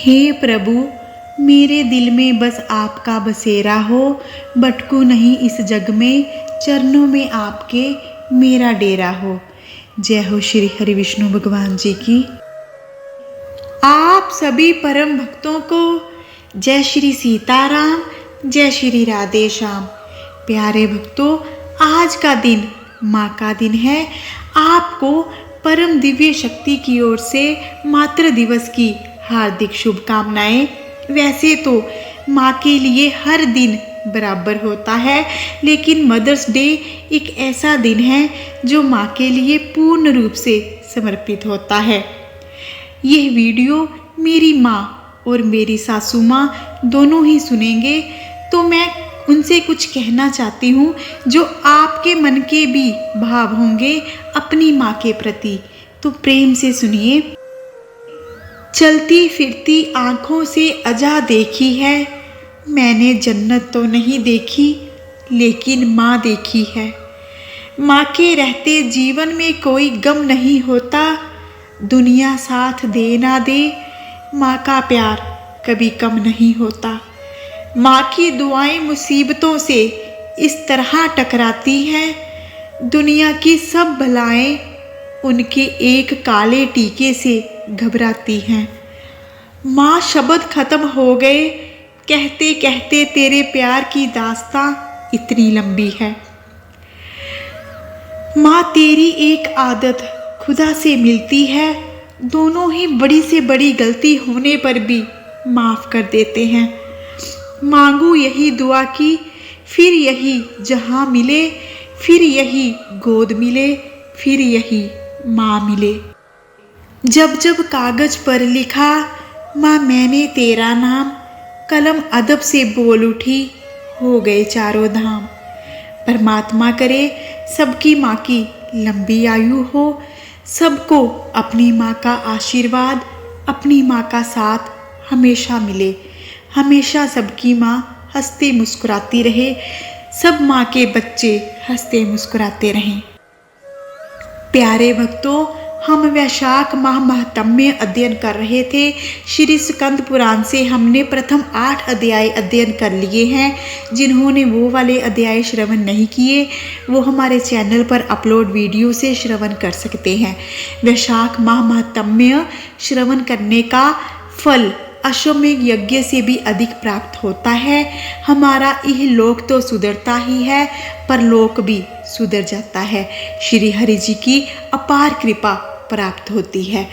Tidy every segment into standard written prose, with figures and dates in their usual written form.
हे प्रभु, मेरे दिल में बस आपका बसेरा हो, भटकूं नहीं इस जग में, चरणों में आपके मेरा डेरा हो। जय हो श्री हरि विष्णु भगवान जी की। आप सभी परम भक्तों को जय श्री सीताराम, जय श्री राधे श्याम। प्यारे भक्तों, आज का दिन माँ का दिन है। आपको परम दिव्य शक्ति की ओर से मातृ दिवस की हार्दिक शुभकामनाएं। वैसे तो माँ के लिए हर दिन बराबर होता है, लेकिन मदर्स डे एक ऐसा दिन है जो माँ के लिए पूर्ण रूप से समर्पित होता है। यह वीडियो मेरी माँ और मेरी सासू माँ दोनों ही सुनेंगे, तो मैं उनसे कुछ कहना चाहती हूँ जो आपके मन के भी भाव होंगे अपनी माँ के प्रति। तो प्रेम से सुनिए। चलती फिरती आँखों से अजा देखी है, मैंने जन्नत तो नहीं देखी लेकिन माँ देखी है। माँ के रहते जीवन में कोई गम नहीं होता, दुनिया साथ दे ना दे, माँ का प्यार कभी कम नहीं होता। माँ की दुआएं मुसीबतों से इस तरह टकराती हैं, दुनिया की सब भलाएं उनके एक काले टीके से घबराती हैं। माँ शब्द खत्म हो गए, कहते कहते तेरे प्यार की दास्तां इतनी लंबी है। माँ तेरी एक आदत खुदा से मिलती है, दोनों ही बड़ी से बड़ी गलती होने पर भी माफ़ कर देते हैं। मांगू यही दुआ की, फिर यही जहां मिले, फिर यही गोद मिले, फिर यही माँ मिले। जब जब कागज पर लिखा माँ मैंने तेरा नाम, कलम अदब से बोल उठी, हो गए चारों धाम। परमात्मा करे सबकी माँ की लंबी आयु हो, सबको अपनी माँ का आशीर्वाद, अपनी माँ का साथ हमेशा मिले। हमेशा सबकी माँ हंसती मुस्कुराती रहे, सब माँ के बच्चे हंसते मुस्कुराते रहें। प्यारे भक्तों, हम वैशाख माह महात्म्य अध्ययन कर रहे थे। श्री स्कंद पुराण से हमने प्रथम 8 अध्याय अध्ययन कर लिए हैं। जिन्होंने वो वाले अध्याय श्रवण नहीं किए, वो हमारे चैनल पर अपलोड वीडियो से श्रवण कर सकते हैं। वैशाख माह महात्म्य श्रवण करने का फल अश्वमेघ यज्ञ से भी अधिक प्राप्त होता है। हमारा यह लोक तो सुधरता ही है, पर लोक भी सुधर जाता है। श्री हरि जी की अपार कृपा प्राप्त होती है।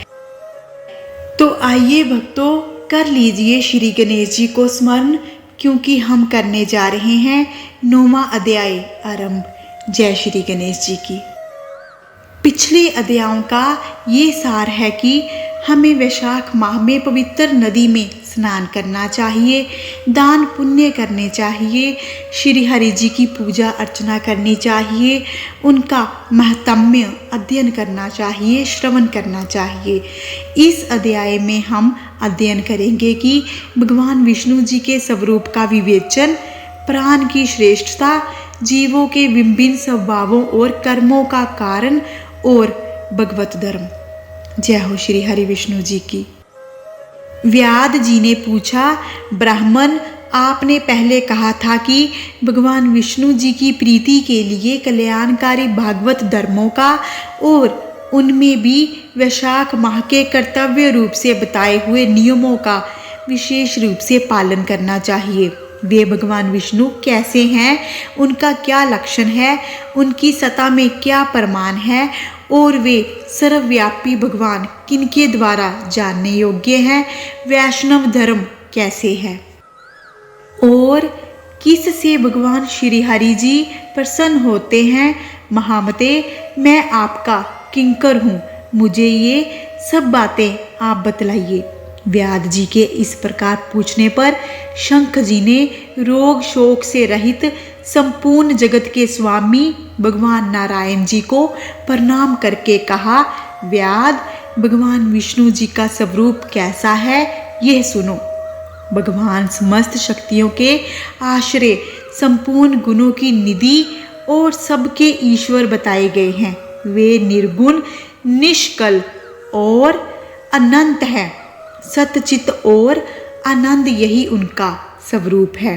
तो आइए भक्तों, कर लीजिए श्री गणेश जी को स्मरण, क्योंकि हम करने जा रहे हैं 9वां अध्याय आरंभ। जय श्री गणेश जी की। पिछले अध्यायों का ये सार है कि हमें वैशाख माह में पवित्र नदी में स्नान करना चाहिए, दान पुण्य करने चाहिए, श्री हरि जी की पूजा अर्चना करनी चाहिए, उनका महात्म्य अध्ययन करना चाहिए, श्रवण करना चाहिए। इस अध्याय में हम अध्ययन करेंगे कि भगवान विष्णु जी के स्वरूप का विवेचन, प्राण की श्रेष्ठता, जीवों के विभिन्न स्वभावों और कर्मों का कारण और भगवत धर्म। जय हो श्री हरि विष्णु जी की। व्याद जी ने पूछा, ब्राह्मण, आपने पहले कहा था कि भगवान विष्णु जी की प्रीति के लिए कल्याणकारी भागवत धर्मों का और उनमें भी वैशाख माह के कर्तव्य रूप से बताए हुए नियमों का विशेष रूप से पालन करना चाहिए। वे भगवान विष्णु कैसे हैं, उनका क्या लक्षण है, उनकी सत्ता में क्या प्रमाण है, और वे सर्वव्यापी भगवान किनके द्वारा जानने योग्य हैं, वैष्णव धर्म कैसे है, और किस से भगवान श्री हरि जी प्रसन्न होते हैं। महामते, मैं आपका किंकर हूँ, मुझे ये सब बातें आप बतलाइए। व्याद जी के इस प्रकार पूछने पर शंख जी ने रोग शोक से रहित संपूर्ण जगत के स्वामी भगवान नारायण जी को प्रणाम करके कहा, व्याद, भगवान विष्णु जी का स्वरूप कैसा है यह सुनो। भगवान समस्त शक्तियों के आश्रय, संपूर्ण गुणों की निधि और सबके ईश्वर बताए गए हैं। वे निर्गुण, निष्कल और अनंत हैं। सतचित और आनंद यही उनका स्वरूप है।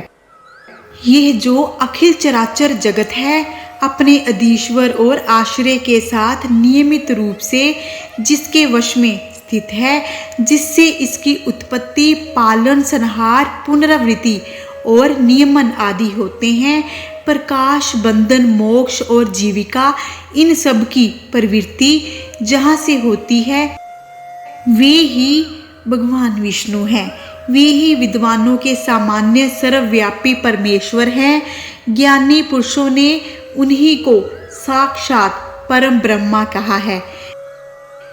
यह जो अखिल चराचर जगत है अपने अधीश्वर और आश्रय के साथ नियमित रूप से जिसके वश में स्थित है, जिससे इसकी उत्पत्ति, पालन, संहार, पुनरावृत्ति और नियमन आदि होते हैं, प्रकाश, बंधन, मोक्ष और जीविका, इन सब की प्रवृत्ति जहाँ से होती है वे ही भगवान विष्णु हैं। वे ही विद्वानों के सामान्य सर्वव्यापी परमेश्वर हैं। ज्ञानी पुरुषों ने उन्हीं को साक्षात परम ब्रह्मा कहा है।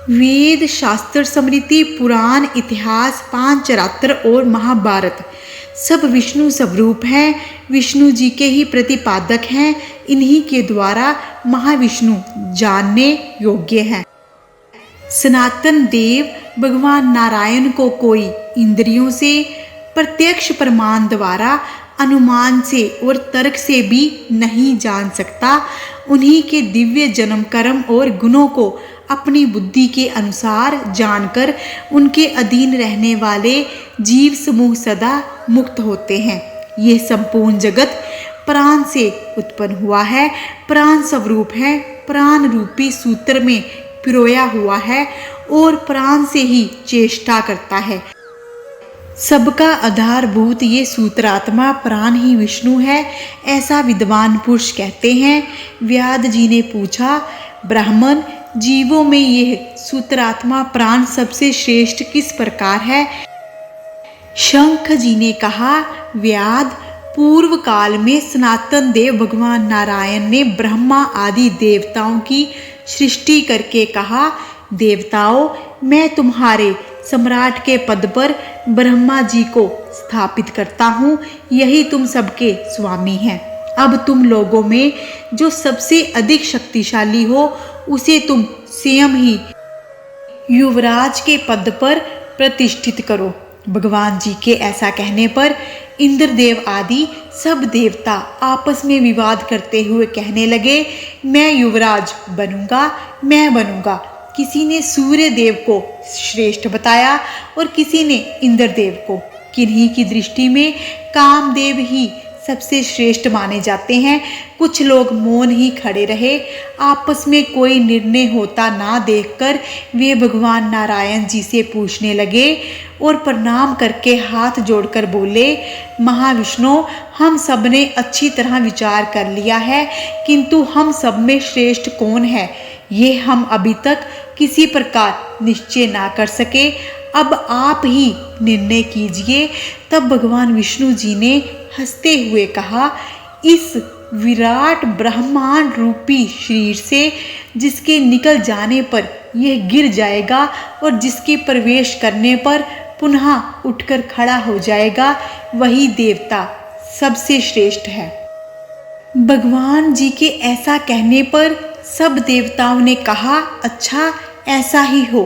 वेद, शास्त्र, स्मृति, पुराण, इतिहास, पांचरात्र और महाभारत सब विष्णु स्वरूप हैं, विष्णु जी के ही प्रतिपादक हैं। इन्हीं के द्वारा महाविष्णु जानने योग्य हैं। सनातन देव भगवान नारायण को कोई इंद्रियों से, प्रत्यक्ष प्रमाण द्वारा, अनुमान से और तर्क से भी नहीं जान सकता। उन्हीं के दिव्य जन्म, कर्म और गुणों को अपनी बुद्धि के अनुसार जानकर उनके अधीन रहने वाले जीव समूह सदा मुक्त होते हैं। यह संपूर्ण जगत प्राण से उत्पन्न हुआ है, प्राण स्वरूप है, प्राण रूपी सूत्र में पिरोया हुआ है और प्राण से ही चेष्टा करता है। सबका आधारभूत ये सूत्रात्मा प्राण ही विष्णु है, ऐसा विद्वान पुरुष कहते हैं। व्याद जी ने पूछा, ब्राह्मण, जीवों में यह सूत्रात्मा प्राण सबसे श्रेष्ठ किस प्रकार है? शंख जी ने कहा, व्याद, पूर्व काल में सनातन देव भगवान नारायण ने ब्रह्मा आदि देवताओं की सृष्टि करके कहा, देवताओं, मैं तुम्हारे सम्राट के पद पर ब्रह्मा जी को स्थापित करता हूँ। यही तुम सबके स्वामी हैं। अब तुम लोगों में जो सबसे अधिक शक्तिशाली हो उसे तुम स्वयं ही युवराज के पद पर प्रतिष्ठित करो। भगवान जी के ऐसा कहने पर इंद्रदेव आदि सब देवता आपस में विवाद करते हुए कहने लगे, मैं युवराज बनूंगा, मैं बनूंगा। किसी ने सूर्य देव को श्रेष्ठ बताया और किसी ने इंद्रदेव को। किन्हीं की दृष्टि में कामदेव ही सबसे श्रेष्ठ माने जाते हैं। कुछ लोग मौन ही खड़े रहे। आपस में कोई निर्णय होता ना देखकर वे भगवान नारायण जी से पूछने लगे और प्रणाम करके हाथ जोड़कर बोले, महाविष्णु, हम सब ने अच्छी तरह विचार कर लिया है, किंतु हम सब में श्रेष्ठ कौन है ये हम अभी तक किसी प्रकार निश्चय ना कर सके। अब आप ही निर्णय कीजिए। तब भगवान विष्णु जी ने हंसते हुए कहा, इस विराट ब्रह्मांड रूपी शरीर से जिसके निकल जाने पर यह गिर जाएगा और जिसके प्रवेश करने पर पुनः उठकर खड़ा हो जाएगा, वही देवता सबसे श्रेष्ठ है। भगवान जी के ऐसा कहने पर सब देवताओं ने कहा, अच्छा ऐसा ही हो।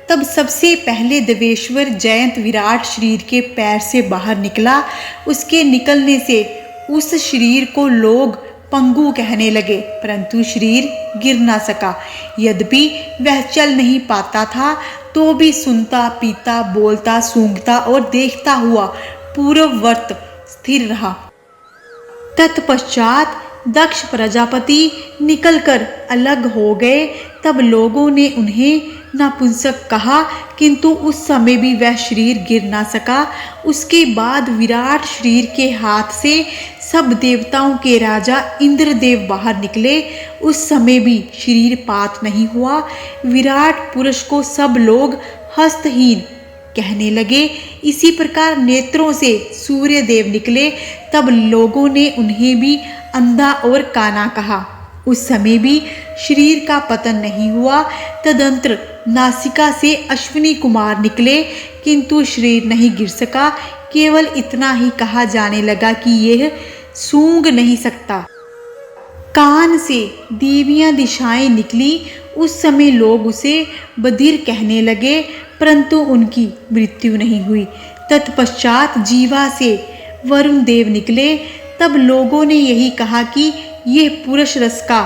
तब सबसे पहले देवेश्वर जयंत विराट शरीर के पैर से बाहर निकला। उसके निकलने से उस शरीर को लोग पंगु कहने लगे, परंतु शरीर गिर ना सका। यद्यपि वह चल नहीं पाता था तो भी सुनता, पीता, बोलता, सूंघता और देखता हुआ पूर्ववत स्थिर रहा। तत्पश्चात दक्ष प्रजापति निकलकर अलग हो गए। तब लोगों ने उन्हें नपुंसक कहा, किंतु उस समय भी वह शरीर गिर ना सका। उसके बाद विराट शरीर के हाथ से सब देवताओं के राजा इंद्रदेव बाहर निकले। उस समय भी शरीर पात नहीं हुआ। विराट पुरुष को सब लोग हस्तहीन कहने लगे। इसी प्रकार नेत्रों से सूर्य देव निकले। तब लोगों ने उन्हें भी अंधा और काना कहा। उस समय भी शरीर का पतन नहीं हुआ। तदंतर नासिका से अश्विनी कुमार निकले, किंतु शरीर नहीं गिर सका। केवल इतना ही कहा जाने लगा कि यह सूंघ नहीं सकता। कान से देवियां दिशाएं निकली। उस समय लोग उसे बधिर कहने लगे, परंतु उनकी मृत्यु नहीं हुई। तत्पश्चात जीवा से वरुण देव निकले। तब लोगों ने यही कहा कि यह पुरुष रस का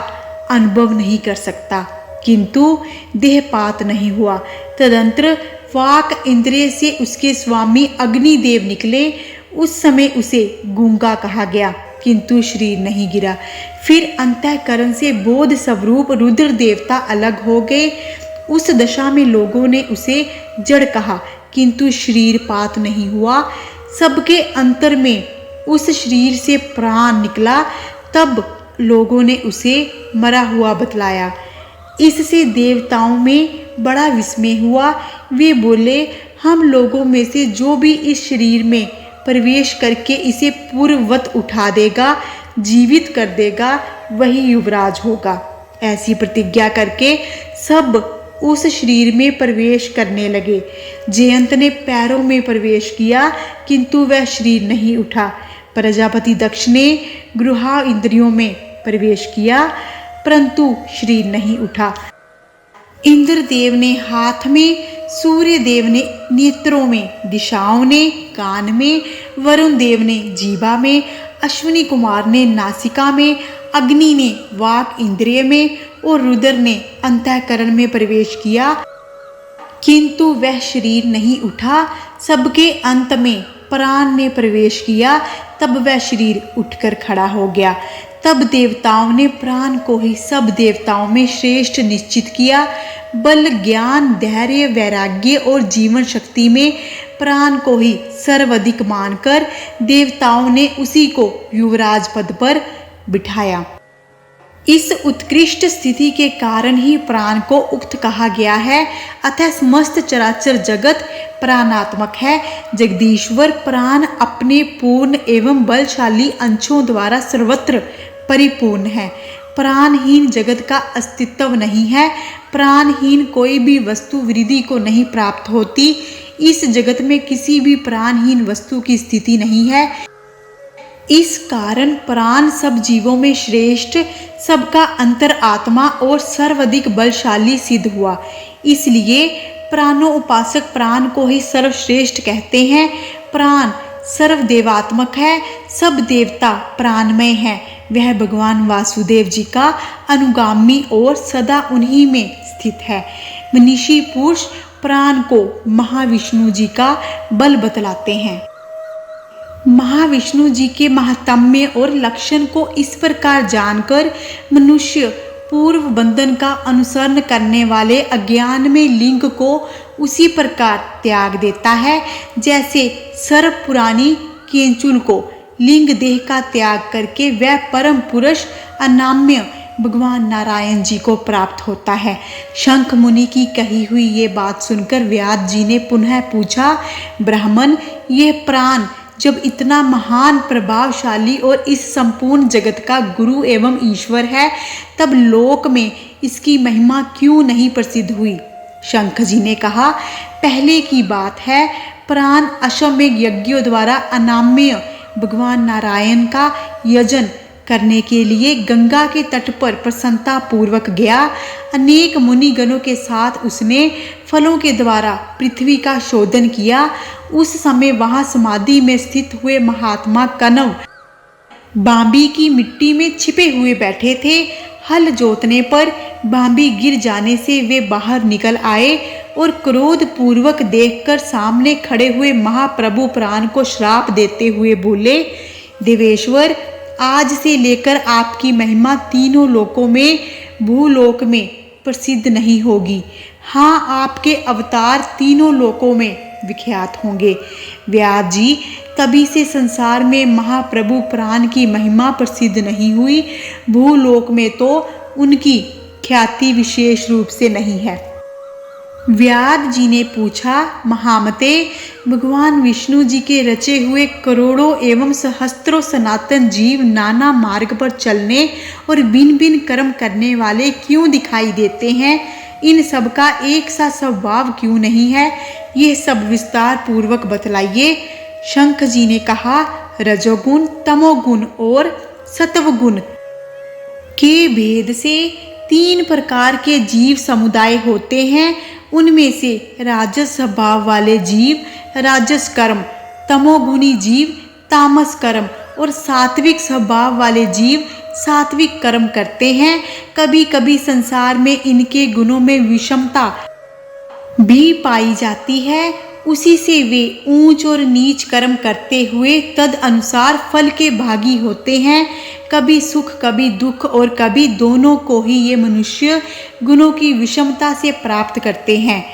अनुभव नहीं कर सकता, किंतु देहपात नहीं हुआ। तदंतर वाक इंद्रिय से उसके स्वामी अग्निदेव निकले, उस समय उसे गूंगा कहा गया, किंतु शरीर नहीं गिरा। फिर अंतःकरण से बोध स्वरूप रुद्र देवता अलग हो गए। उस दशा में लोगों ने उसे जड़ कहा, किंतु शरीर पात नहीं हुआ। सबके अंतर में उस शरीर से प्राण निकला, तब लोगों ने उसे मरा हुआ बतलाया। इससे देवताओं में बड़ा विस्मय हुआ। वे बोले, हम लोगों में से जो भी इस शरीर में प्रवेश करके इसे पूर्ववत उठा देगा, जीवित कर देगा, वही युवराज होगा। ऐसी प्रतिज्ञा करके सब उस शरीर में प्रवेश करने लगे। जयंत ने पैरों में प्रवेश किया, किंतु वह शरीर नहीं उठा। प्रजापति दक्ष ने गृहा इंद्रियों में प्रवेश किया, परंतु शरीर नहीं उठा। इंद्रदेव ने हाथ में, सूर्य देव ने नेत्रों में, दिशाओं ने कान में, वरुण देव ने जीवा में, अश्विनी कुमार ने नासिका में, अग्नि ने वाक इंद्रिय में और रुद्र ने अंतःकरण में प्रवेश किया, किंतु वह शरीर नहीं उठा। सबके अंत में प्राण ने प्रवेश किया, तब वह शरीर उठकर खड़ा हो गया। तब देवताओं ने प्राण को ही सब देवताओं में श्रेष्ठ निश्चित किया। बल, ज्ञान, धैर्य, वैराग्य और जीवन शक्ति में प्राण को ही सर्वाधिक मानकर देवताओं ने उसी को युवराज पद पर बिठाया। इस उत्कृष्ट स्थिति के कारण ही प्राण को उक्त कहा गया है। अतः समस्त चराचर जगत प्राणात्मक है। जगदीश्वर प्राण अपने पूर्ण एवं बलशाली अंशों द्वारा सर्वत्र परिपूर्ण है। प्राणहीन जगत का अस्तित्व नहीं है। प्राणहीन कोई भी वस्तु वृद्धि को नहीं प्राप्त होती। इस जगत में किसी भी प्राणहीन वस्तु की स्थिति नहीं है। इस कारण प्राण सब जीवों में श्रेष्ठ, सबका अंतर आत्मा और सर्वाधिक बलशाली सिद्ध हुआ। इसलिए प्राणों उपासक प्राण को ही सर्वश्रेष्ठ कहते हैं। प्राण सर्वदेवात्मक है। सब देवता प्राणमय है। वह भगवान वासुदेव जी का अनुगामी और सदा उन्हीं में स्थित है। मनीषी पुरुष प्राण को महाविष्णु जी का बल बतलाते हैं। महाविष्णु जी के महात्म्य और लक्षण को इस प्रकार जानकर मनुष्य पूर्व बंधन का अनुसरण करने वाले अज्ञान में लिंग को उसी प्रकार त्याग देता है, जैसे सर्प पुरानी केंचुल को लिंग देह का त्याग करके वह परम पुरुष अनाम्य भगवान नारायण जी को प्राप्त होता है। शंख मुनि की कही हुई ये बात सुनकर व्यास जी ने पुनः पूछा, ब्राह्मण, यह प्राण जब इतना महान, प्रभावशाली और इस संपूर्ण जगत का गुरु एवं ईश्वर है, तब लोक में इसकी महिमा क्यों नहीं प्रसिद्ध हुई? शंख जी ने कहा, पहले की बात है, प्राण अश्वमेध यज्ञों द्वारा अनाम्य भगवान नारायण का यजन करने के लिए गंगा के तट पर प्रसन्नता पूर्वक गया। अनेक मुनिगणों के साथ उसने फलों के द्वारा पृथ्वी का शोधन किया। उस समय वहां समाधि में स्थित हुए महात्मा कनव बांबी की मिट्टी में छिपे हुए बैठे थे। हल जोतने पर बांबी गिर जाने से वे बाहर निकल आए और क्रोध पूर्वक देखकर सामने खड़े हुए महाप्रभु प्राण को श्राप देते हुए बोले, देवेश्वर, आज से लेकर आपकी महिमा तीनों लोकों में, भूलोक में प्रसिद्ध नहीं होगी। हाँ, आपके अवतार तीनों लोकों में विख्यात होंगे। व्यास जी, तभी से संसार में महाप्रभु प्राण की महिमा प्रसिद्ध नहीं हुई। भूलोक में तो उनकी ख्याति विशेष रूप से नहीं है। व्यास जी ने पूछा, महामते, भगवान विष्णु जी के रचे हुए करोड़ों एवं सहस्त्रों सनातन जीव नाना मार्ग पर चलने और भिन्न भिन्न कर्म करने वाले क्यों दिखाई देते हैं? इन सब का एक सा स्वभाव क्यों नहीं है? यह सब विस्तार पूर्वक बतलाइए। शंख जी ने कहा, रजोगुण, तमोगुण और सत्वगुण के भेद से 3 प्रकार के जीव समुदाय होते हैं। उनमें से राजस स्वभाव वाले जीव राजस कर्म, तमोगुणी जीव तामस कर्म और सात्विक स्वभाव वाले जीव सात्विक कर्म करते हैं। कभी कभी संसार में इनके गुणों में विषमता भी पाई जाती है, उसी से वे ऊंच और नीच कर्म करते हुए तद अनुसार फल के भागी होते हैं। कभी सुख कभी दुख और कभी दोनों को ही ये मनुष्य गुणों की विषमता से प्राप्त करते हैं।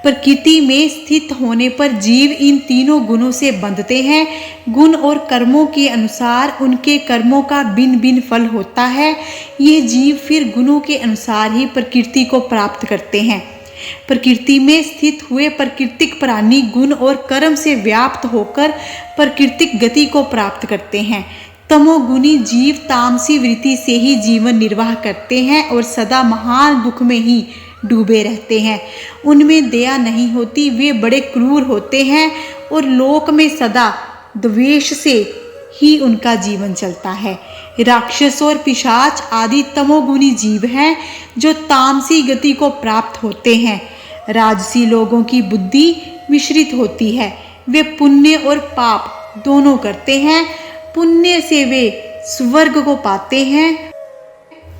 प्रकृति में स्थित होने पर जीव इन तीनों गुणों से बंधते हैं। गुण और कर्मों के अनुसार उनके कर्मों का भिन्न भिन्न फल होता है। ये जीव फिर गुणों के अनुसार ही प्रकृति को प्राप्त करते हैं। प्रकृति में स्थित हुए प्राकृतिक प्राणी गुण और कर्म से व्याप्त होकर प्राकृतिक गति को प्राप्त करते हैं। तमोगुणी जीव तामसी वृत्ति से ही जीवन निर्वाह करते हैं और सदा महान दुख में ही डूबे रहते हैं। उनमें दया नहीं होती, वे बड़े क्रूर होते हैं और लोक में सदा द्वेष से ही उनका जीवन चलता है। राक्षस और पिशाच आदि तमोगुणी जीव हैं जो तामसी गति को प्राप्त होते हैं। राजसी लोगों की बुद्धि मिश्रित होती है, वे पुण्य और पाप दोनों करते हैं। पुण्य से वे स्वर्ग को पाते हैं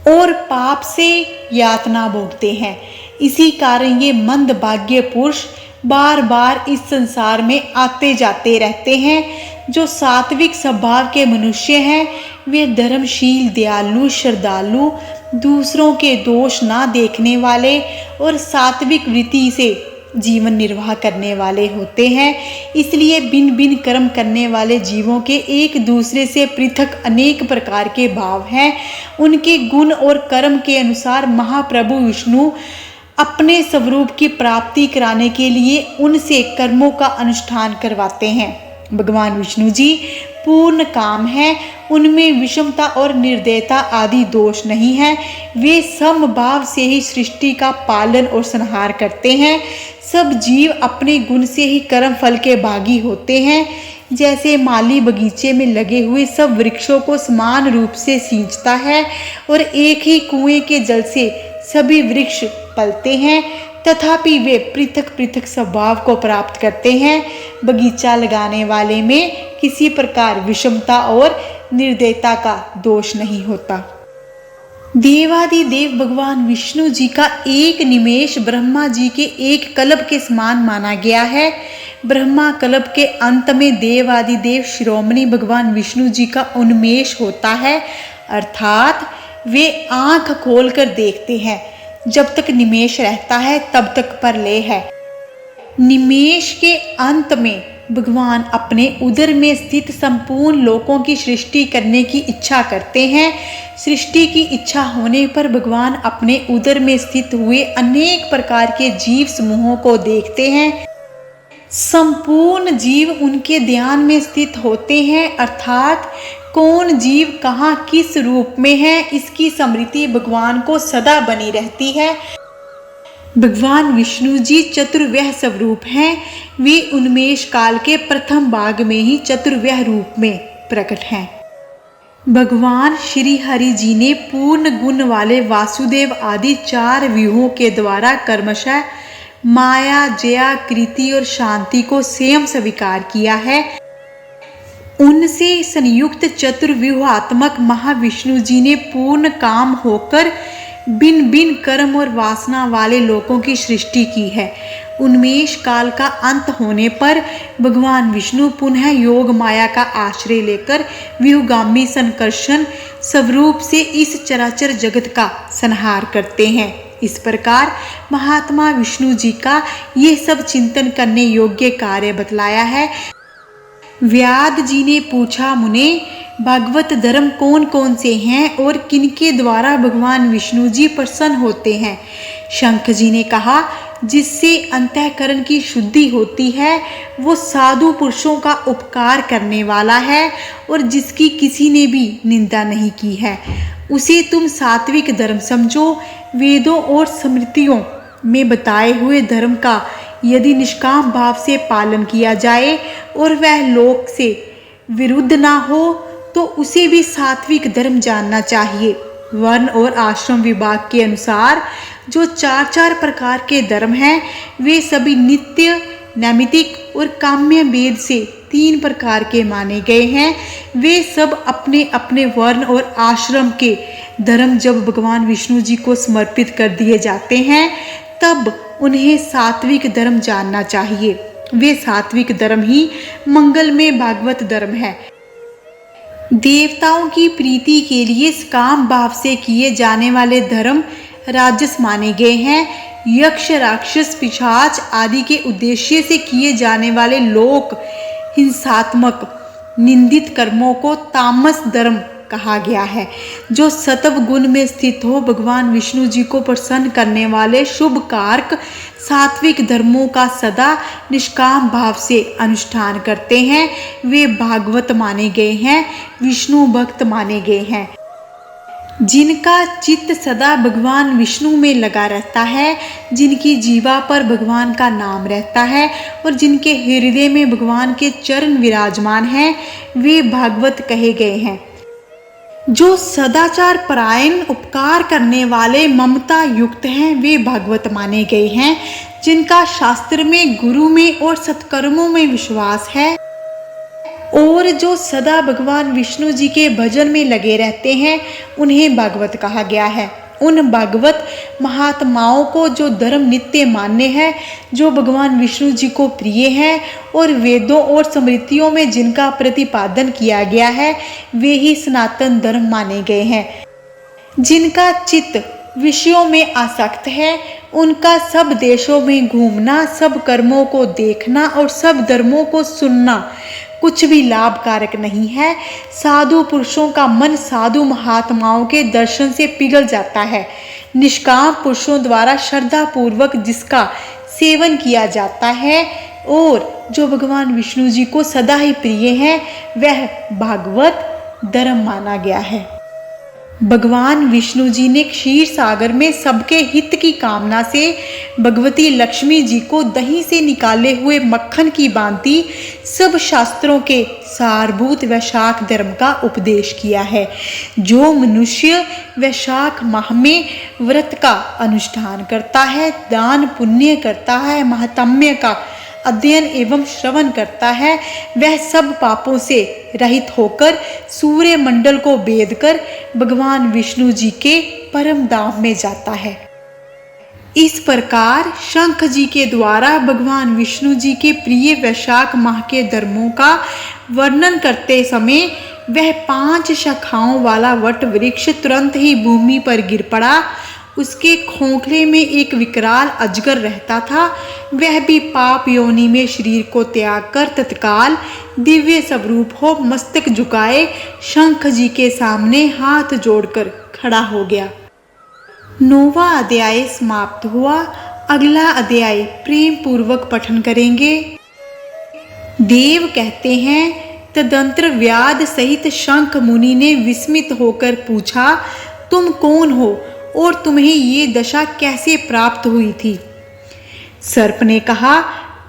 और पाप से यातना भोगते हैं। इसी कारण ये मंदभाग्य पुरुष बार बार इस संसार में आते जाते रहते हैं। जो सात्विक स्वभाव के मनुष्य हैं वे धर्मशील, दयालु, श्रद्धालु, दूसरों के दोष ना देखने वाले और सात्विक वृत्ति से जीवन निर्वाह करने वाले होते हैं। इसलिए भिन्न भिन्न कर्म करने वाले जीवों के एक दूसरे से पृथक अनेक प्रकार के भाव हैं। उनके गुण और कर्म के अनुसार महाप्रभु विष्णु अपने स्वरूप की प्राप्ति कराने के लिए उनसे कर्मों का अनुष्ठान करवाते हैं। भगवान विष्णु जी पूर्ण काम है, उनमें विषमता और निर्दयता आदि दोष नहीं है। वे समभाव से ही सृष्टि का पालन और संहार करते हैं। सब जीव अपने गुण से ही कर्म फल के भागी होते हैं। जैसे माली बगीचे में लगे हुए सब वृक्षों को समान रूप से सींचता है और एक ही कुएं के जल से सभी वृक्ष पलते हैं, तथापि वे पृथक पृथक स्वभाव को प्राप्त करते हैं। बगीचा लगाने वाले में किसी प्रकार विषमता और निर्दयता का दोष नहीं होता। देवादिदेव भगवान विष्णु जी का एक निमेष ब्रह्मा जी के एक कल्प के समान माना गया है। ब्रह्मा कल्प के अंत में देवादिदेव शिरोमणि भगवान विष्णु जी का उन्मेष होता है, अर्थात वे आंख खोलकर देखते हैं। जब तक निमेष रहता है तब तक प्रलय है। निमेष के अंत में भगवान अपने उदर में स्थित संपूर्ण लोकों की सृष्टि करने की इच्छा करते हैं। सृष्टि की इच्छा होने पर भगवान अपने उदर में स्थित हुए अनेक प्रकार के जीव समूहों को देखते हैं। संपूर्ण जीव उनके ध्यान में स्थित होते हैं, अर्थात कौन जीव कहाँ किस रूप में है इसकी स्मृति भगवान को सदा बनी रहती है। भगवान विष्णु जी चतुर्व्यह स्वरूप हैं। वे उन्मेष काल के प्रथम भाग में ही चतुर्व्यह रूप में प्रकट हैं। भगवान श्री हरि जी ने पूर्ण गुण वाले वासुदेव आदि 4 व्यूहों के द्वारा क्रमशः माया, जया, कृति और शांति को स्वयं स्वीकार किया है। उनसे संयुक्त चतुर्व्यूहात्मक महाविष्णु जी ने पूर्ण काम होकर भिन्न भिन्न कर्म और वासना वाले लोगों की सृष्टि की है। उन्मेष काल का अंत होने पर भगवान विष्णु पुनः योग माया का आश्रय लेकर व्यूहगामी संकर्षण स्वरूप से इस चराचर जगत का संहार करते हैं। इस प्रकार महात्मा विष्णु जी का ये सब चिंतन करने योग्य कार्य बतलाया है। व्याद जी ने पूछा, मुने भागवत धर्म कौन कौन से हैं और किनके द्वारा भगवान विष्णु जी प्रसन्न होते हैं? शंख जी ने कहा, जिससे अंतःकरण की शुद्धि होती है वो साधु पुरुषों का उपकार करने वाला है और जिसकी किसी ने भी निंदा नहीं की है, उसे तुम सात्विक धर्म समझो। वेदों और स्मृतियों में बताए हुए धर्म का यदि निष्काम भाव से पालन किया जाए और वह लोक से विरुद्ध ना हो तो उसे भी सात्विक धर्म जानना चाहिए। वर्ण और आश्रम विभाग के अनुसार जो 4 प्रकार के धर्म हैं वे सभी नित्य, नैमित्तिक और काम्य भेद से 3 प्रकार के माने गए हैं। वे सब अपने अपने वर्ण और आश्रम के धर्म जब भगवान विष्णु जी को समर्पित कर दिए जाते हैं तब उन्हें सात्विक धर्म जानना चाहिए। वे सात्विक धर्म ही मंगलमय भागवत धर्म है। देवताओं की प्रीति के लिए काम भाव से किए जाने वाले धर्म राजस माने गए हैं। यक्ष, राक्षस, पिशाच आदि के उद्देश्य से किए जाने वाले लोक हिंसात्मक निंदित कर्मों को तामस धर्म कहा गया है। जो सत्व गुण में स्थित हो, भगवान विष्णु जी को प्रसन्न करने वाले शुभ कारक सात्विक धर्मों का सदा निष्काम भाव से अनुष्ठान करते हैं, वे भागवत माने गए हैं, विष्णु भक्त माने गए हैं। जिनका चित्त सदा भगवान विष्णु में लगा रहता है, जिनकी जीवा पर भगवान का नाम रहता है और जिनके हृदय में भगवान के चरण विराजमान हैं, वे भागवत कहे गए हैं। जो सदाचार परायण, उपकार करने वाले, ममता युक्त हैं, वे भागवत माने गए हैं। जिनका शास्त्र में, गुरु में और सत्कर्मों में विश्वास है और जो सदा भगवान विष्णु जी के भजन में लगे रहते हैं, उन्हें भागवत कहा गया है। उन भागवत महात्माओं को जो धर्म नित्य मान्य है, जो भगवान विष्णु जी को प्रिय है और वेदों और स्मृतियों में जिनका प्रतिपादन किया गया है, वे ही सनातन धर्म माने गए हैं। जिनका चित्त विषयों में आसक्त है, उनका सब देशों में घूमना, सब कर्मों को देखना और सब धर्मों को सुनना कुछ भी लाभकारक नहीं है। साधु पुरुषों का मन साधु महात्माओं के दर्शन से पिघल जाता है। निष्काम पुरुषों द्वारा श्रद्धा पूर्वक जिसका सेवन किया जाता है और जो भगवान विष्णु जी को सदा ही प्रिय है, वह भागवत धर्म माना गया है। भगवान विष्णु जी ने क्षीर सागर में सबके हित की कामना से भगवती लक्ष्मी जी को दही से निकाले हुए मक्खन की भांति सब शास्त्रों के सारभूत वैशाख धर्म का उपदेश किया है। जो मनुष्य वैशाख माह में व्रत का अनुष्ठान करता है, दान पुण्य करता है, महात्म्य का अध्ययन एवं श्रवण करता है, वह सब पापों से रहित होकर सूर्य मंडल को भेद कर भगवान विष्णु जी के परम धाम में जाता है। इस प्रकार शंख जी के द्वारा भगवान विष्णु जी के प्रिय वैशाख माह के धर्मों का वर्णन करते समय वह 5 शाखाओं वाला वट वृक्ष तुरंत ही भूमि पर गिर पड़ा। उसके खोखले में एक विकराल अजगर रहता था। वह भी पाप योनि में शरीर को त्याग कर तत्काल दिव्य स्वरूप हो मस्तक झुकाए शंख जी के सामने हाथ जोड़कर खड़ा हो गया। 9वां अध्याय समाप्त हुआ। अगला अध्याय प्रेम पूर्वक पठन करेंगे। देव कहते हैं, तदंतर व्याध सहित शंख मुनि ने विस्मित होकर पूछा, तुम कौन हो और तुम्हें ये दशा कैसे प्राप्त हुई थी? सर्प ने कहा,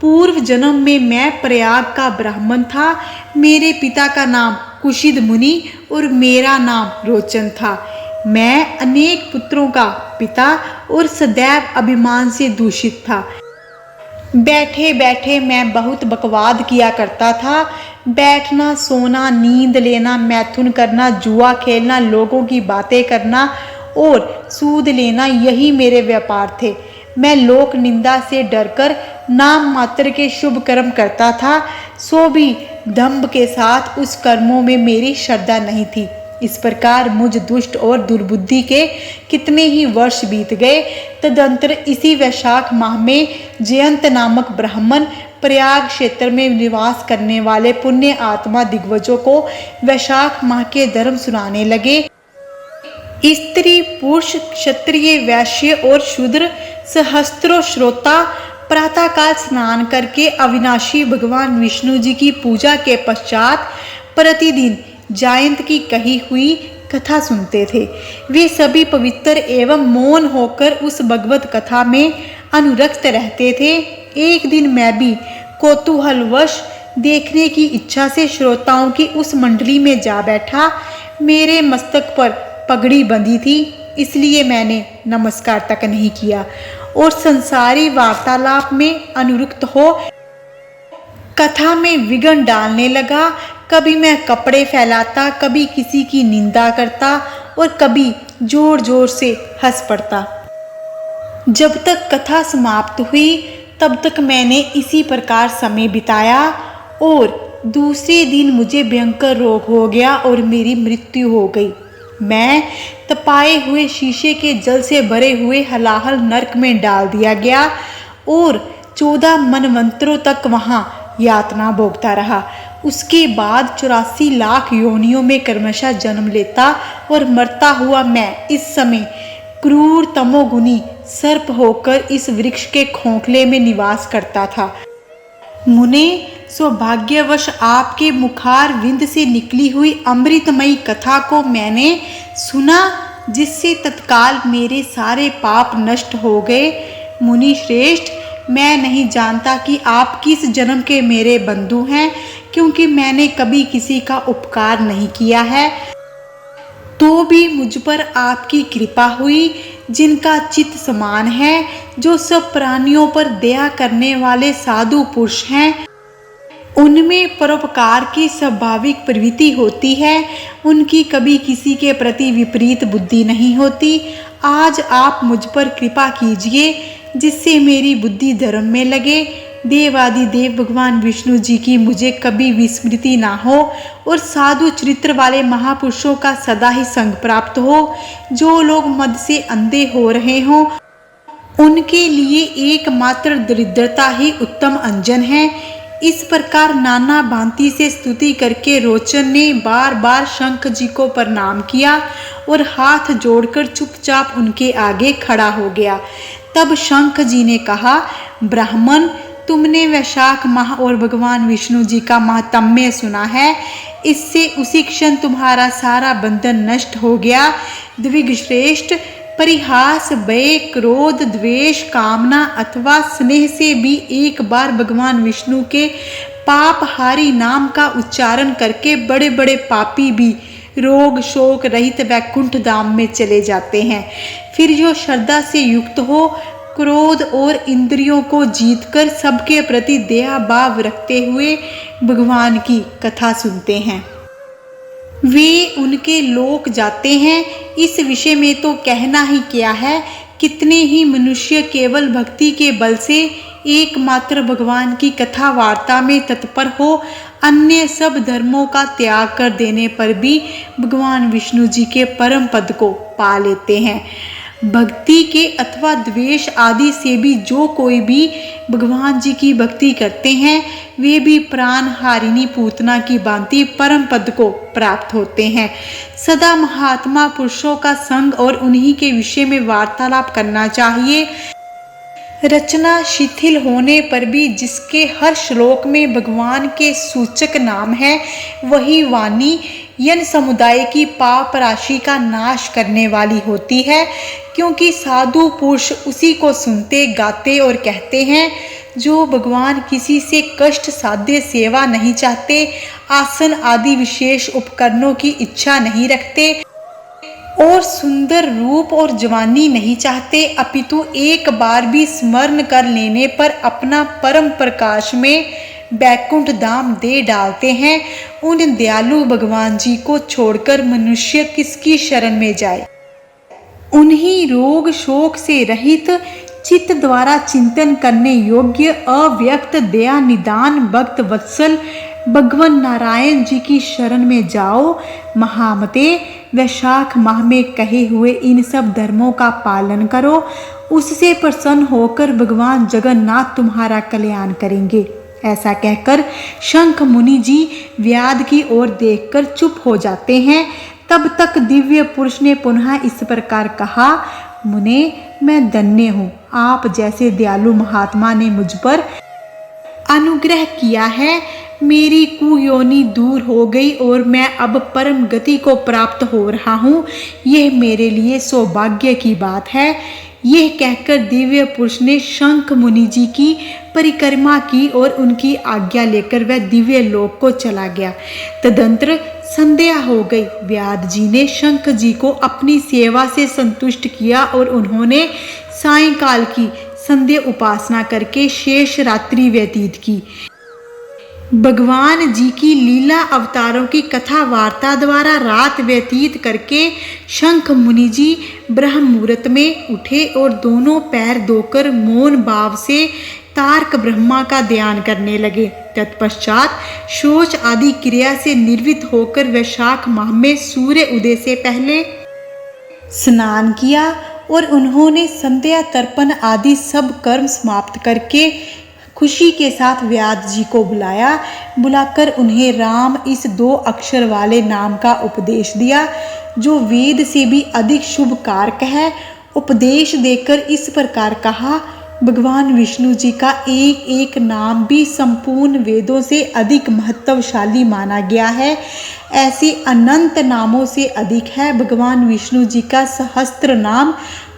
पूर्व जन्म में मैं प्रयाग का ब्राह्मण था। मेरे पिता का नाम कुशिद मुनि और मेरा नाम रोचन था। मैं अनेक पुत्रों का पिता और सदैव अभिमान से दूषित था। बैठे बैठे मैं बहुत बकवाद किया करता था। बैठना, सोना, नींद लेना, मैथुन करना, जुआ खेलना, लोगों की बातें करना और सूद लेना, यही मेरे व्यापार थे। मैं लोक निंदा से डरकर नाम मात्र के शुभ कर्म करता था, सो भी दंभ के साथ उस कर्मों में मेरी श्रद्धा नहीं थी। इस प्रकार मुझ दुष्ट और दुर्बुद्धि के कितने ही वर्ष बीत गए। तदंतर इसी वैशाख माह में जयंत नामक ब्राह्मण प्रयाग क्षेत्र में निवास करने वाले पुण्य आत्मा दिग्गजों को वैशाख माह के धर्म सुनाने लगे। स्त्री, पुरुष, क्षत्रिय, वैश्य और शूद्र सहस्त्रों श्रोता प्रातःकाल स्नान करके अविनाशी भगवान विष्णु जी की पूजा के पश्चात प्रतिदिन जयंत की कही हुई कथा सुनते थे। वे सभी पवित्र एवं मौन होकर उस भगवत कथा में अनुरक्त रहते थे। एक दिन मैं भी कौतूहलवश देखने की इच्छा से श्रोताओं की उस मंडली में जा बैठा। मेरे मस्तक पर पगड़ी बंधी थी, इसलिए मैंने नमस्कार तक नहीं किया और संसारी वार्तालाप में अनुरक्त हो कथा में विघ्न डालने लगा। कभी मैं कपड़े फैलाता, कभी किसी की निंदा करता और कभी जोर जोर से हंस पड़ता। जब तक कथा समाप्त हुई तब तक मैंने इसी प्रकार समय बिताया और दूसरे दिन मुझे भयंकर रोग हो गया और मेरी मृत्यु हो गई। मैं तपाए हुए शीशे के जल से भरे हुए हलाहल नरक में डाल दिया गया और 14 मनवंतरों तक वहाँ यातना भोगता रहा। उसके बाद 84 लाख योनियों में क्रमशः जन्म लेता और मरता हुआ मैं इस समय क्रूर तमोगुनी सर्प होकर इस वृक्ष के खोखले में निवास करता था। मुने, सौभाग्यवश आपके मुखार विंद से निकली हुई अमृतमयी कथा को मैंने सुना, जिससे तत्काल मेरे सारे पाप नष्ट हो गए। मुनि श्रेष्ठ, मैं नहीं जानता कि आप किस जन्म के मेरे बंधु हैं, क्योंकि मैंने कभी किसी का उपकार नहीं किया है। तो भी मुझ पर आपकी कृपा हुई, जिनका चित्त समान है, जो सब प्राणियों पर दया करने वाले साधु पुरुष हैं। उनमें परोपकार की स्वाभाविक प्रवृत्ति होती है, उनकी कभी किसी के प्रति विपरीत बुद्धि नहीं होती। आज आप मुझ पर कृपा कीजिए, जिससे मेरी बुद्धि धर्म में लगे, देवादिदेव भगवान विष्णु जी की मुझे कभी विस्मृति ना हो और साधु चरित्र वाले महापुरुषों का सदा ही संग प्राप्त हो। जो लोग मद से अंधे हो रहे हों, उनके लिए एकमात्र दरिद्रता ही उत्तम अंजन है। इस प्रकार नाना भांति से स्तुति करके रोचन ने बार बार शंख जी को प्रणाम किया और हाथ जोड़कर चुपचाप उनके आगे खड़ा हो गया। तब शंख जी ने कहा, ब्राह्मण, तुमने वैशाख माह और भगवान विष्णु जी का महात्म्य सुना है। इससे उसी क्षण तुम्हारा सारा बंधन नष्ट हो गया। द्विगश्रेष्ठ, परिहास, भय, क्रोध, द्वेष, कामना अथवा स्नेह से भी एक बार भगवान विष्णु के पापहारी नाम का उच्चारण करके बड़े बड़े पापी भी रोग शोक रहित वैकुंठ धाम में चले जाते हैं। फिर जो श्रद्धा से युक्त हो, क्रोध और इंद्रियों को जीतकर सबके प्रति दया भाव रखते हुए भगवान की कथा सुनते हैं, वे उनके लोक जाते हैं। इस विषय में तो कहना ही क्या है। कितने ही मनुष्य केवल भक्ति के बल से एकमात्र भगवान की कथा वार्ता में तत्पर हो, अन्य सब धर्मों का त्याग कर देने पर भी भगवान विष्णु जी के परम पद को पा लेते हैं। भक्ति के अथवा द्वेष आदि से भी जो कोई भी भगवान जी की भक्ति करते हैं, वे भी प्राण हारिणी पूतना की भांति परम पद को प्राप्त होते हैं। सदा महात्मा पुरुषों का संग और उन्हीं के विषय में वार्तालाप करना चाहिए। रचना शिथिल होने पर भी जिसके हर श्लोक में भगवान के सूचक नाम है, वही वाणी यन समुदाय की पाप राशि का नाश करने वाली होती है, क्योंकि साधु पुरुष उसी को सुनते, गाते और कहते हैं। जो भगवान किसी से कष्ट साध्य सेवा नहीं चाहते, आसन आदि विशेष उपकरणों की इच्छा नहीं रखते और सुंदर रूप और जवानी नहीं चाहते, अपितु एक बार भी स्मरण कर लेने पर अपना परम प्रकाश में बैकुंठ धाम दे डालते हैं, उन दयालु भगवान जी को छोड़कर मनुष्य किसकी शरण में जाए। उन्हीं रोग शोक से रहित चित्त द्वारा चिंतन करने योग्य अव्यक्त दया निदान भक्त वत्सल भगवान नारायण जी की शरण में जाओ। महामते, वैशाख माह में कहे हुए इन सब धर्मों का पालन करो, उससे प्रसन्न होकर भगवान जगन्नाथ तुम्हारा कल्याण करेंगे। ऐसा कहकर शंख मुनि जी व्याध की ओर देखकर चुप हो जाते हैं। तब तक दिव्य पुरुष ने पुनः इस प्रकार कहा, मुने, मैं धन्य हूँ, आप जैसे दयालु महात्मा ने मुझ पर अनुग्रह किया है। मेरी कुयोनि दूर हो गई और मैं अब परम गति को प्राप्त हो रहा हूँ। यह मेरे लिए सौभाग्य की बात है। यह कहकर दिव्य पुरुष ने शंख मुनि जी की परिक्रमा की और उनकी आज्ञा लेकर वह दिव्य लोक को चला गया। तदंतर संध्या हो गई। व्याध जी ने शंख जी को अपनी सेवा से संतुष्ट किया और उन्होंने सायंकाल की संध्या उपासना करके शेष रात्रि व्यतीत की। भगवान जी की लीला अवतारों की कथा वार्ता द्वारा रात व्यतीत करके शंख मुनि जी ब्रह्म मुहूर्त में उठे और दोनों पैर धोकर मौन भाव से तारक ब्रह्मा का ध्यान करने लगे। तत्पश्चात शौच आदि क्रिया से निर्वृत्त होकर वैशाख माह में सूर्य उदय से पहले स्नान किया और उन्होंने संध्या तर्पण आदि सब कर्म समाप्त करके खुशी के साथ व्यास जी को बुलाकर उन्हें राम इस 2 अक्षर वाले नाम का उपदेश दिया, जो वेद से भी अधिक शुभ कारक है। उपदेश देकर इस प्रकार कहा, भगवान विष्णु जी का एक एक नाम भी संपूर्ण वेदों से अधिक महत्वशाली माना गया है। ऐसे अनंत नामों से अधिक है भगवान विष्णु जी का सहस्त्र नाम,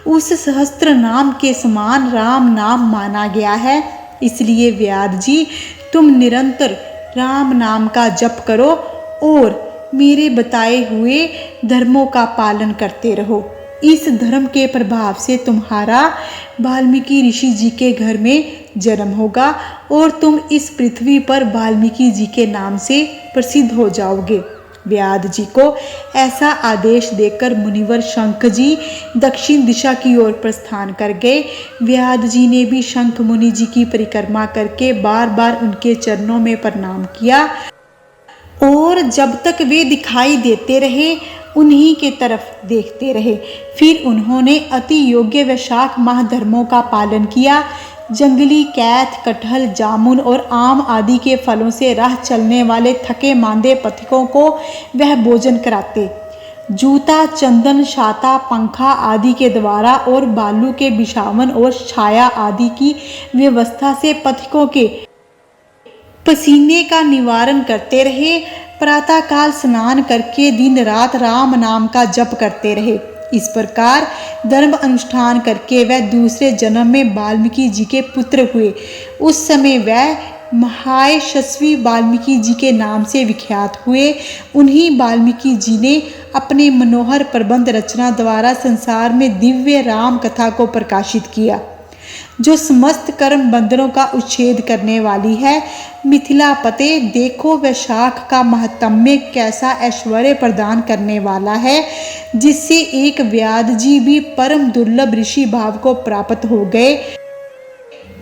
उस सहस्त्र नाम के समान राम नाम माना गया है। इसलिए व्यास जी, तुम निरंतर राम नाम का जप करो और मेरे बताए हुए धर्मों का पालन करते रहो। इस धर्म के प्रभाव से तुम्हारा वाल्मीकि ऋषि जी के घर में जन्म होगा और तुम इस पृथ्वी पर वाल्मीकि जी के नाम से प्रसिद्ध हो जाओगे। व्यास जी को ऐसा आदेश देकर मुनिवर शंख जी दक्षिण दिशा की ओर प्रस्थान कर गए। व्यास जी ने भी शंख मुनि जी की परिक्रमा करके बार बार उनके चरणों में प्रणाम किया और जब तक वे दिखाई देते रहे उन्हीं के तरफ देखते रहे। फिर उन्होंने अति योग्य वैशाख माह धर्मों का पालन किया। जंगली कैथ, कटहल, जामुन और आम आदि के फलों से राह चलने वाले थके मांदे पथिकों को वह भोजन कराते। जूता, चंदन, शाता, पंखा आदि के द्वारा और बालू के बिछावन और छाया आदि की व्यवस्था से पथिकों के पसीने का निवारण करते रहे। प्रातःकाल स्नान करके दिन रात राम नाम का जप करते रहे। इस प्रकार धर्म अनुष्ठान करके वह दूसरे जन्म में वाल्मीकि जी के पुत्र हुए। उस समय वह महायशस्वी वाल्मीकि जी के नाम से विख्यात हुए। उन्हीं वाल्मीकि जी ने अपने मनोहर प्रबंध रचना द्वारा संसार में दिव्य राम कथा को प्रकाशित किया, जो समस्त कर्म बंधनों का उच्छेद करने वाली है। मिथिलापते, देखो वैशाख का महात्म्य कैसा ऐश्वर्य प्रदान करने वाला है, जिससे एक व्यास जी भी परम दुर्लभ ऋषि भाव को प्राप्त हो गए।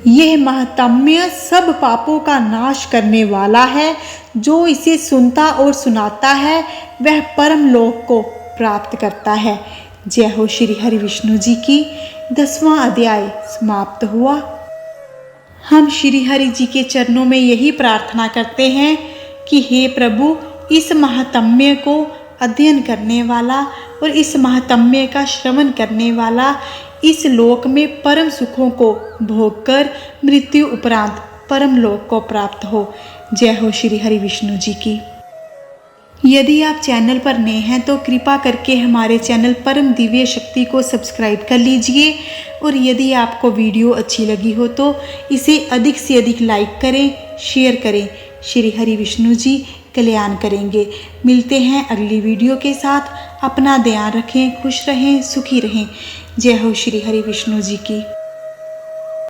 यह महात्म्य सब पापों का नाश करने वाला है। जो इसे सुनता और सुनाता है वह परम लोक को प्राप्त करता है। जय हो श्री हरि विष्णु जी की। 10वां अध्याय समाप्त हुआ। हम श्री हरि जी के चरणों में यही प्रार्थना करते हैं कि हे प्रभु, इस महात्म्य को अध्ययन करने वाला और इस महात्म्य का श्रवण करने वाला इस लोक में परम सुखों को भोगकर मृत्यु उपरांत परम लोक को प्राप्त हो। जय हो श्री हरि विष्णु जी की। यदि आप चैनल पर नए हैं तो कृपा करके हमारे चैनल परम दिव्य शक्ति को सब्सक्राइब कर लीजिए और यदि आपको वीडियो अच्छी लगी हो तो इसे अधिक से अधिक लाइक करें, शेयर करें। श्री हरि विष्णु जी कल्याण करेंगे। मिलते हैं अगली वीडियो के साथ। अपना ध्यान रखें, खुश रहें, सुखी रहें। जय हो श्री हरि विष्णु जी की।